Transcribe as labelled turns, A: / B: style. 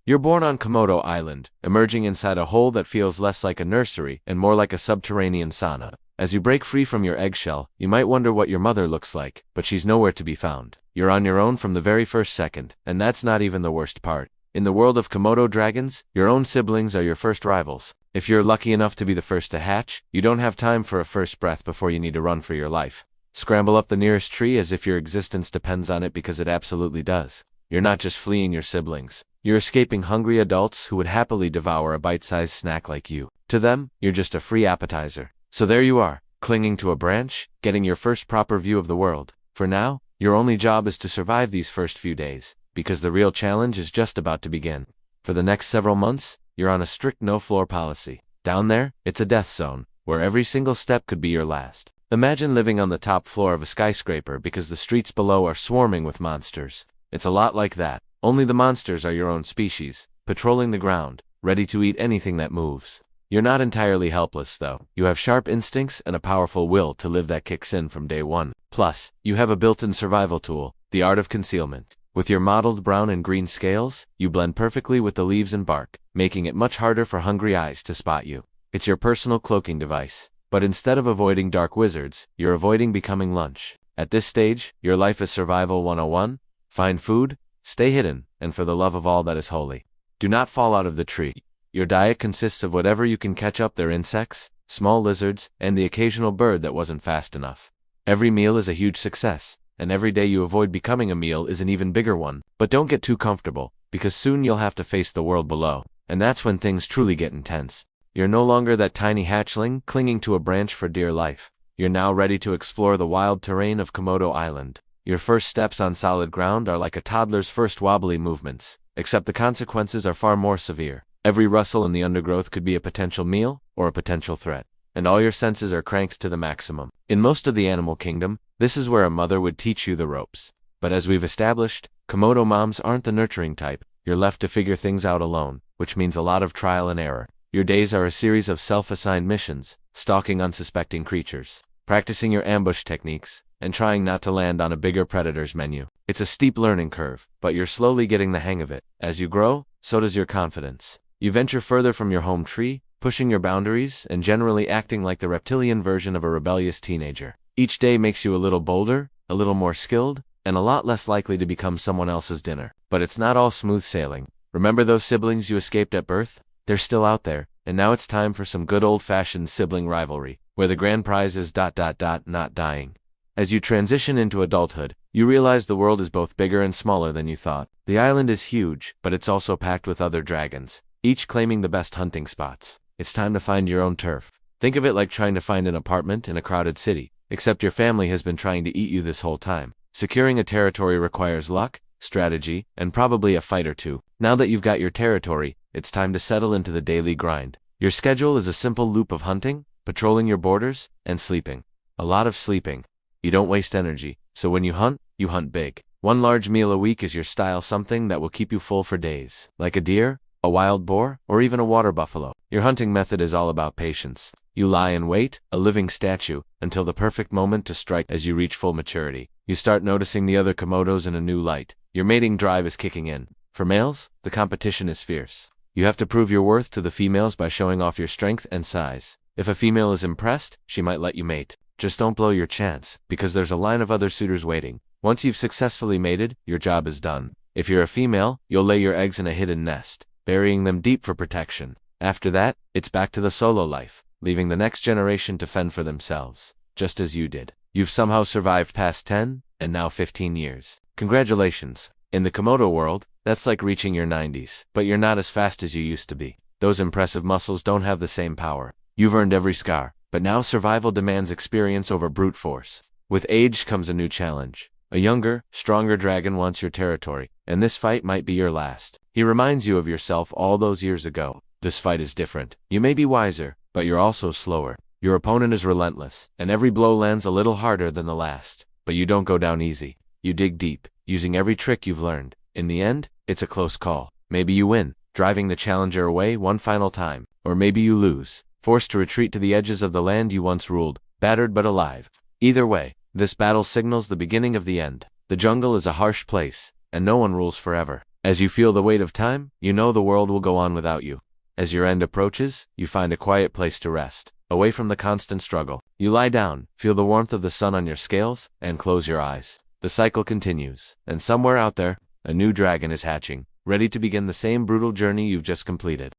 A: You're born on Komodo Island, emerging inside a hole that feels less like a nursery and more like a subterranean sauna. As you break free from your eggshell, you might wonder what your mother looks like, but she's nowhere to be found. You're on your own from the very first second, and that's not even the worst part. In the world of Komodo dragons, your own siblings are your first rivals. If you're lucky enough to be the first to hatch, you don't have time for a first breath before you need to run for your life. Scramble up the nearest tree as if your existence depends on it, because it absolutely does. You're not just fleeing your siblings. You're escaping hungry adults who would happily devour a bite-sized snack like you. To them, you're just a free appetizer. So there you are, clinging to a branch, getting your first proper view of the world. For now, your only job is to survive these first few days, because the real challenge is just about to begin. For the next several months, you're on a strict no-floor policy. Down there, it's a death zone, where every single step could be your last. Imagine living on the top floor of a skyscraper because the streets below are swarming with monsters. It's a lot like that, only the monsters are your own species, patrolling the ground, ready to eat anything that moves. You're not entirely helpless, though. You have sharp instincts and a powerful will to live that kicks in from day one. Plus, you have a built-in survival tool, the art of concealment. With your mottled brown and green scales, you blend perfectly with the leaves and bark, making it much harder for hungry eyes to spot you. It's your personal cloaking device. But instead of avoiding dark wizards, you're avoiding becoming lunch. At this stage, your life is Survival 101. Find food, stay hidden, and for the love of all that is holy, do not fall out of the tree. Your diet consists of whatever you can catch up there: insects, small lizards, and the occasional bird that wasn't fast enough. Every meal is a huge success, and every day you avoid becoming a meal is an even bigger one. But don't get too comfortable, because soon you'll have to face the world below, and that's when things truly get intense. You're no longer that tiny hatchling clinging to a branch for dear life. You're now ready to explore the wild terrain of Komodo Island. Your first steps on solid ground are like a toddler's first wobbly movements, except the consequences are far more severe. Every rustle in the undergrowth could be a potential meal or a potential threat, and all your senses are cranked to the maximum. In most of the animal kingdom, this is where a mother would teach you the ropes. But as we've established, Komodo moms aren't the nurturing type. You're left to figure things out alone, which means a lot of trial and error. Your days are a series of self-assigned missions, stalking unsuspecting creatures, practicing your ambush techniques, and trying not to land on a bigger predator's menu. It's a steep learning curve, but you're slowly getting the hang of it. As you grow, so does your confidence. You venture further from your home tree, pushing your boundaries and generally acting like the reptilian version of a rebellious teenager. Each day makes you a little bolder, a little more skilled, and a lot less likely to become someone else's dinner. But it's not all smooth sailing. Remember those siblings you escaped at birth? They're still out there, and now it's time for some good old-fashioned sibling rivalry, where the grand prize is ... not dying. As you transition into adulthood, you realize the world is both bigger and smaller than you thought. The island is huge, but it's also packed with other dragons, each claiming the best hunting spots. It's time to find your own turf. Think of it like trying to find an apartment in a crowded city, except your family has been trying to eat you this whole time. Securing a territory requires luck, strategy, and probably a fight or two. Now that you've got your territory, it's time to settle into the daily grind. Your schedule is a simple loop of hunting, patrolling your borders, and sleeping. A lot of sleeping. You don't waste energy, so when you hunt big. One large meal a week is your style, something that will keep you full for days. Like a deer, a wild boar, or even a water buffalo. Your hunting method is all about patience. You lie in wait, a living statue, until the perfect moment to strike. As you reach full maturity, you start noticing the other Komodos in a new light. Your mating drive is kicking in. For males, the competition is fierce. You have to prove your worth to the females by showing off your strength and size. If a female is impressed, she might let you mate. Just don't blow your chance, because there's a line of other suitors waiting. Once you've successfully mated, your job is done. If you're a female, you'll lay your eggs in a hidden nest, burying them deep for protection. After that, it's back to the solo life, leaving the next generation to fend for themselves, just as you did. You've somehow survived past 10, and now 15 years. Congratulations. In the Komodo world, that's like reaching your 90s, but you're not as fast as you used to be. Those impressive muscles don't have the same power. You've earned every scar, but now survival demands experience over brute force. With age comes a new challenge. A younger, stronger dragon wants your territory, and this fight might be your last. He reminds you of yourself all those years ago. This fight is different. You may be wiser, but you're also slower. Your opponent is relentless, and every blow lands a little harder than the last. But you don't go down easy. You dig deep, using every trick you've learned. In the end, it's a close call. Maybe you win, driving the challenger away one final time. Or maybe you lose, forced to retreat to the edges of the land you once ruled, battered but alive. Either way, this battle signals the beginning of the end. The jungle is a harsh place, and no one rules forever. As you feel the weight of time, you know the world will go on without you. As your end approaches, you find a quiet place to rest, away from the constant struggle. You lie down, feel the warmth of the sun on your scales, and close your eyes. The cycle continues, and somewhere out there, a new dragon is hatching, ready to begin the same brutal journey you've just completed.